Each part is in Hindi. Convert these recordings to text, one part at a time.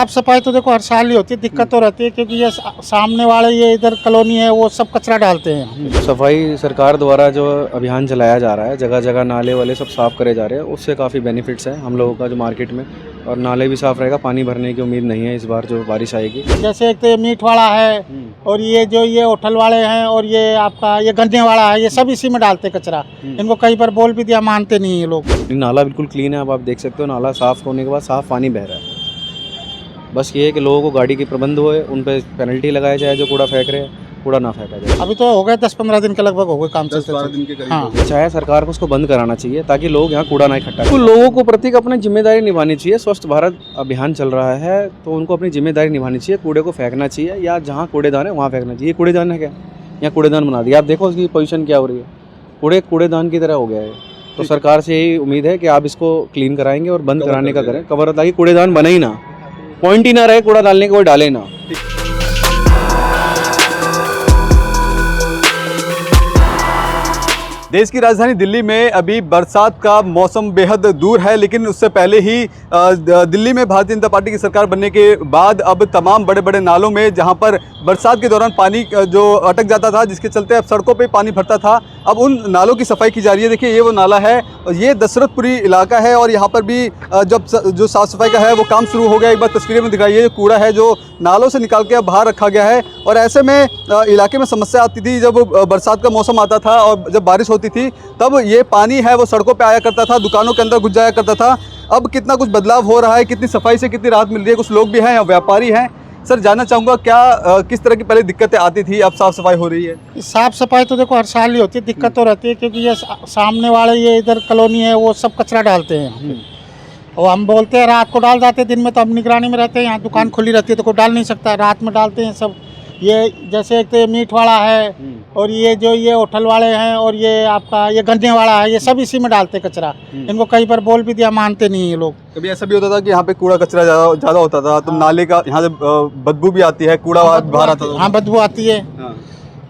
साफ सफाई तो देखो हर साल ही होती है, दिक्कत तो रहती है क्योंकि ये सामने वाले ये इधर कॉलोनी है वो सब कचरा डालते हैं। सफाई सरकार द्वारा जो अभियान चलाया जा रहा है, जगह जगह नाले वाले सब साफ़ करे जा रहे हैं, उससे काफ़ी बेनिफिट्स हैं हम लोगों का जो मार्केट में। और नाले भी साफ़ रहेगा, पानी भरने की उम्मीद नहीं है इस बार जो बारिश आएगी। जैसे एक तो ये मीट वाला है और ये जो ये होटल वाले हैं और ये आपका ये गन्ने वाला है, ये सब इसी में डालते कचरा। इनको कई बार बोल भी दिया, मानते नहीं ये लोग। नाला बिल्कुल क्लीन है, अब आप देख सकते हो नाला साफ़ होने के बाद साफ़ पानी बह रहा है। बस ये है कि लोगों को गाड़ी की प्रबंध होए, उन पर पेनल्टी लगाया जाए जो कूड़ा फेंक रहे हैं, कूड़ा ना फेंका जाए। अभी तो हो गए 10-15 दिन के लगभग हो गए काम चलते। 10-12 दिन के करीब हाँ। हो गए। चाहे सरकार को उसको बंद कराना चाहिए ताकि लोग यहाँ कूड़ा ना इकट्ठा करें। तो लोगों को प्रति अपनी जिम्मेदारी निभानी चाहिए। स्वच्छ भारत अभियान चल रहा है तो उनको अपनी जिम्मेदारी निभानी चाहिए। कूड़े को फेंकना चाहिए या जहाँ कूड़ेदान है वहाँ फेंकना चाहिए। कूड़ेदान है क्या, यहाँ कूड़ेदान बना दिया। आप देखो उसकी पोजीशन क्या हो रही है, कूड़ेदान की तरह हो गया है। तो सरकार से यही उम्मीद है कि आप इसको क्लीन कराएंगे और बंद कराने का करें, कवर, ताकि कूड़ेदान बने ही ना, पॉइंट ही ना रहे कूड़ा डालने का, कोई डाले ना। देश की राजधानी दिल्ली में अभी बरसात का मौसम बेहद दूर है, लेकिन उससे पहले ही दिल्ली में भारतीय जनता पार्टी की सरकार बनने के बाद अब तमाम बड़े बड़े नालों में जहां पर बरसात के दौरान पानी जो अटक जाता था, जिसके चलते अब सड़कों पे पानी भरता था, अब उन नालों की सफाई की जा रही है। देखिए ये वो नाला है, ये दशरथपुरी इलाका है और यहाँ पर भी जब जो साफ़ सफाई का है वो काम शुरू हो गया। एक बार तस्वीरें में दिखाइए, कूड़ा है जो नालों से निकाल के अब बाहर रखा गया है। और ऐसे में इलाके में समस्या आती थी जब बरसात का मौसम आता था और जब बारिश होती थी, तब ये पानी है वो सड़कों पे आया करता था, दुकानों के अंदर घुस जाया करता था। अब कितना कुछ बदलाव हो रहा है, कितनी सफाई से कितनी राहत मिल रही है। कुछ लोग भी हैं, व्यापारी हैं। सर जानना चाहूँगा क्या किस तरह की पहले दिक्कतें आती थी, अब साफ़ सफाई हो रही है? साफ सफाई तो देखो हर साल ही होती है, दिक्कत तो रहती है क्योंकि ये सामने वाले ये इधर कॉलोनी है वो सब कचरा डालते हैं। और हम बोलते हैं रात को डाल जाते हैं, दिन में तो हम निगरानी में रहते हैं, यहाँ दुकान खुली रहती है तो कोई डाल नहीं सकता, रात में डालते हैं सब। ये जैसे एक तो ये मीट वाला है और ये जो ये होटल वाले हैं और ये आपका ये गन्ने वाला है, ये सब इसी में डालते कचरा। इनको कई बार बोल भी दिया, मानते नहीं ये लोग। कभी ऐसा भी होता था कि यहाँ पे कूड़ा कचरा ज़्यादा होता था तो नाले का यहाँ से बदबू भी आती है, कूड़ा बाहर आता था। हाँ, बदबू आती है, हाँ।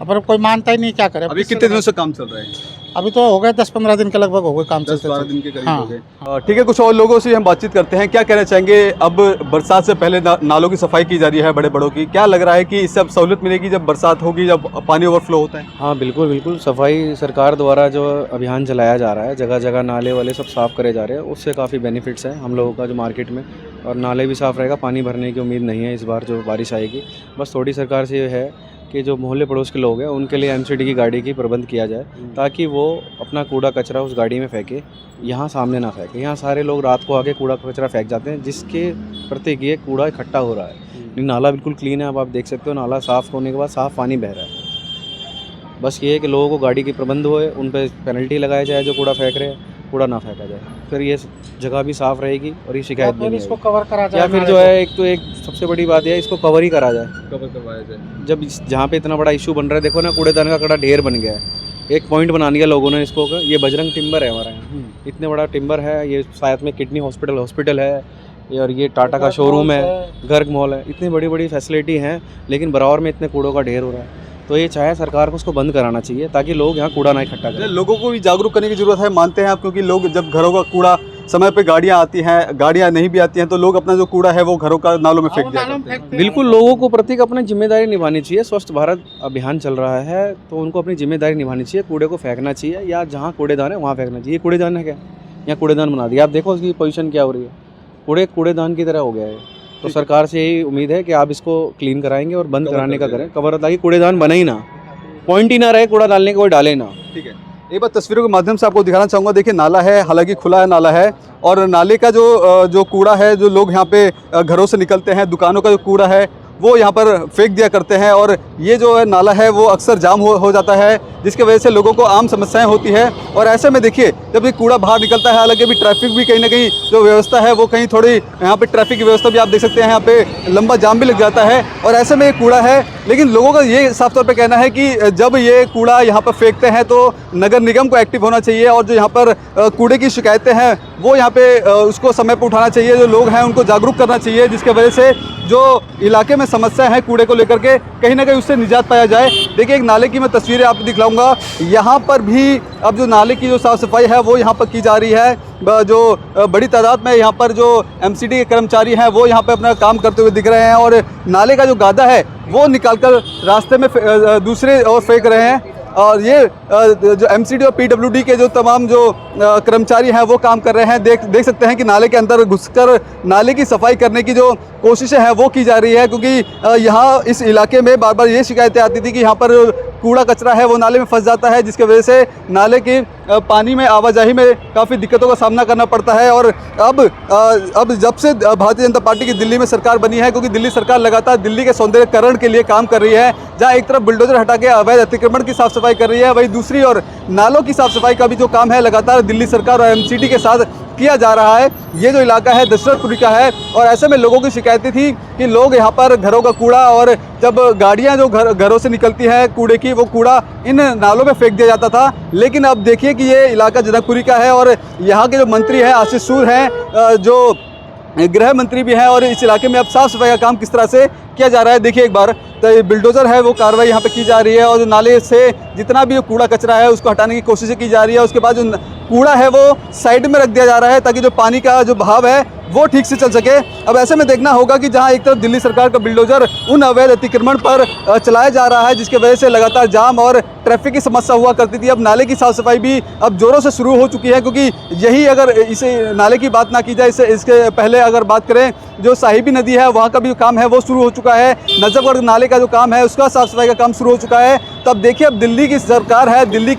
पर कोई मानता ही नहीं, क्या करे। अभी कितने दिनों से काम चल रहा है? अभी तो हो गए 10-15 दिन के लगभग हो गए काम चलते। 10-12 दिन के करीब हाँ। हो गए। ठीक है, कुछ और लोगों से हम बातचीत करते हैं। क्या कहना चाहेंगे, अब बरसात से पहले नालों की सफाई की जा रही है बड़े बड़ों की, क्या लग रहा है कि इससे अब सहूलियत मिलेगी जब बरसात होगी, जब पानी ओवरफ्लो होता है? हाँ बिल्कुल बिल्कुल, सफाई सरकार द्वारा जो अभियान चलाया जा रहा है, जगह जगह नाले वाले सब साफ़ करे जा रहे हैं, उससे काफ़ी बेनिफिट्स हैं हम लोगों का जो मार्केट में। और नाले भी साफ़ रहेगा, पानी भरने की उम्मीद नहीं है इस बार जो बारिश आएगी। बस थोड़ी सरकार से ये है कि जो मोहल्ले पड़ोस के लोग हैं उनके लिए एमसीडी की गाड़ी की प्रबंध किया जाए ताकि वो अपना कूड़ा कचरा उस गाड़ी में फेंके, यहाँ सामने ना फेंके। यहाँ सारे लोग रात को आके कूड़ा कचरा फेंक जाते हैं, जिसके प्रति ये कूड़ा इकट्ठा हो रहा है। नाला बिल्कुल क्लीन है, अब आप देख सकते हो नाला साफ़ होने के बाद साफ़ पानी बह रहा है। बस ये है कि लोगों को गाड़ी की प्रबंध होए, उन पर पेनल्टी लगाया जाए जो कूड़ा फेंक रहे हैं, कूड़ा ना फेंका जाए। फिर ये जगह भी साफ़ रहेगी और ये शिकायत भी नहीं इसको आएगी। कवर करा जाए, या फिर जो है एक सबसे बड़ी बात यह है, इसको कवर ही करा जाए। कवर करवाया जाए। जब जहाँ पे इतना बड़ा इशू बन रहा है, देखो ना कूड़ेदान का कड़ा ढेर बन गया है। एक पॉइंट बना दिया लोगों ने इसको, ये बजरंग टिम्बर है हमारा यहाँ, इतने बड़ा टिम्बर है। ये साथ में किडनी हॉस्पिटल है और ये टाटा का शोरूम है, गर्ग मॉल है, इतनी बड़ी बड़ी फैसिलिटी हैं, लेकिन बराबर में इतने कूड़ों का ढेर हो रहा है। तो ये चाहे सरकार को उसको बंद कराना चाहिए ताकि लोग यहाँ कूड़ा ना इकट्ठा करें। लोगों को भी जागरूक करने की जरूरत है, मानते हैं आप? क्योंकि लोग जब घरों का कूड़ा समय पे गाड़ियाँ आती हैं, गाड़ियाँ नहीं भी आती हैं, तो लोग अपना जो कूड़ा है वो घरों का नालों में फेंक दिया करते हैं। बिल्कुल, लोगों को प्रति अपनी जिम्मेदारी निभानी चाहिए। स्वच्छ भारत अभियान चल रहा है तो उनको अपनी जिम्मेदारी निभानी चाहिए। कूड़े को फेंकना चाहिए या जहाँ कूड़ेदान है वहाँ फेंकना चाहिए। कूड़ेदान है क्या, यहाँ कूड़ेदान बना दिया। आप देखो उसकी पोजीशन क्या हो रही है, कूड़ेदान की तरह हो गया है। तो सरकार से यही उम्मीद है कि आप इसको क्लीन कराएंगे और बंद कराने का करें, कवर, ताकि कूड़ेदान बने ही ना, पॉइंट ही ना रहे कूड़ा डालने का, कोई डाले ना। ठीक है, एक बार तस्वीरों के माध्यम से आपको दिखाना चाहूँगा। देखिए नाला है, हालांकि खुला है नाला है, और नाले का जो कूड़ा है, जो लोग यहाँ पे घरों से निकलते हैं, दुकानों का जो कूड़ा है वो यहाँ पर फेंक दिया करते हैं। और ये जो है नाला है वो अक्सर जाम हो जाता है, जिसकी वजह से लोगों को आम समस्याएं होती है। और ऐसे में देखिए जब ये कूड़ा बाहर निकलता है, हालांकि अभी ट्रैफिक भी कहीं ना कहीं जो व्यवस्था है वो कहीं थोड़ी, यहाँ पे ट्रैफिक की व्यवस्था भी आप देख सकते हैं, यहाँ पे लंबा जाम भी लग जाता है। और ऐसे में ये कूड़ा है, लेकिन लोगों का ये साफ तौर पर कहना है कि जब ये कूड़ा यहाँ पर फेंकते हैं तो नगर निगम को एक्टिव होना चाहिए और जो यहाँ पर कूड़े की शिकायतें हैं वो यहाँ पे उसको समय पर उठाना चाहिए, जो लोग हैं उनको जागरूक करना चाहिए, जिसके वजह से जो इलाके में समस्या है कूड़े को लेकर के कहीं ना कहीं उससे निजात पाया जाए। देखिए एक नाले की मैं तस्वीरें आपको दिखलाऊंगा। यहाँ पर भी अब जो नाले की जो साफ़ सफाई है वो यहाँ पर की जा रही है। जो बड़ी तादाद में यहाँ पर जो एमसीडी के कर्मचारी हैं वो यहाँ पे अपना काम करते हुए दिख रहे हैं और नाले का जो गादा है वो निकालकर रास्ते में दूसरे ओर फेंक रहे हैं। और ये जो एमसीडी और पीडब्ल्यूडी के जो तमाम जो कर्मचारी हैं वो काम कर रहे हैं। देख सकते हैं कि नाले के अंदर घुसकर नाले की सफाई करने की जो कोशिशें हैं वो की जा रही है, क्योंकि यहाँ इस इलाके में बार बार ये शिकायतें आती थी कि यहाँ पर कूड़ा कचरा है वो नाले में फंस जाता है, जिसकी वजह से नाले की पानी में आवाजाही में काफ़ी दिक्कतों का सामना करना पड़ता है। और अब जब से भारतीय जनता पार्टी की दिल्ली में सरकार बनी है, क्योंकि दिल्ली सरकार लगातार दिल्ली के सौंदर्यकरण के लिए काम कर रही है, जहाँ एक तरफ बुलडोजर हटा के अवैध अतिक्रमण की साफ सफाई कर रही है, वहीं दूसरी ओर नालों की साफ सफाई का भी जो काम है लगातार दिल्ली सरकार और एमसीडी के साथ किया जा रहा है। ये जो इलाका है दशरथपुरी का है और ऐसे में लोगों की शिकायतें थी कि लोग यहाँ पर घरों का कूड़ा और जब गाड़ियाँ जो घरों से निकलती हैं कूड़े की, वो कूड़ा इन नालों में फेंक दिया जाता था। लेकिन अब देखिए कि ये इलाका जनकपुरी का है और यहाँ के जो मंत्री हैं आशीष सूर हैं, जो गृह मंत्री भी हैं, और इस इलाके में अब साफ सफाई का काम किस तरह से किया जा रहा है देखिए एक बार। तो ये बिल्डोज़र है वो कार्रवाई यहाँ पे की जा रही है और जो नाले से जितना भी कूड़ा कचरा है उसको हटाने की कोशिशें की जा रही है। उसके बाद जो कूड़ा है वो साइड में रख दिया जा रहा है ताकि जो पानी का जो बहाव है वो ठीक से चल सके। अब ऐसे में देखना होगा कि जहाँ एक तरफ दिल्ली सरकार का बिल्डोजर उन अवैध अतिक्रमण पर चलाया जा रहा है, जिसकी वजह से लगातार जाम और ट्रैफिक की समस्या हुआ करती थी, अब नाले की साफ सफाई भी अब जोरों से शुरू हो चुकी है। क्योंकि यही अगर इसे नाले की बात ना की जाए, इसके पहले अगर बात करें जो साहिबी नदी है वहाँ का भी काम है वो शुरू हो चुका है, नजफगढ़ नाले का जो काम है उसका साफ सफाई का काम शुरू हो चुका है। तब देखिए अब दिल्ली की सरकार है, दिल्ली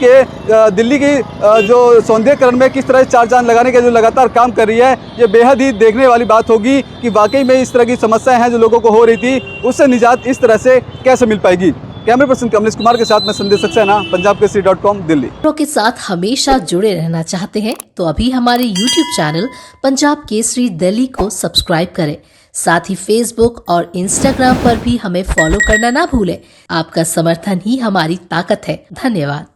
की जो सौंदर्यकरण में किस तरह चार चांद लगाने का जो लगातार काम कर रही है, ये बेहद ही देखने वाली बात होगी कि वाकई में इस तरह की समस्याएं हैं जो लोगों को हो रही थी उससे निजात इस तरह से कैसे मिल पाएगी। कैमरा पर्सन कमलेश कुमार के साथ मैं संदेश सक्सेना, punjabkesari.com दिल्ली। के साथ हमेशा जुड़े रहना चाहते हैं तो अभी हमारे YouTube चैनल पंजाब केसरी दिल्ली को सब्सक्राइब करें। साथ ही Facebook और Instagram पर भी हमें फॉलो करना ना भूलें। आपका समर्थन ही हमारी ताकत है। धन्यवाद।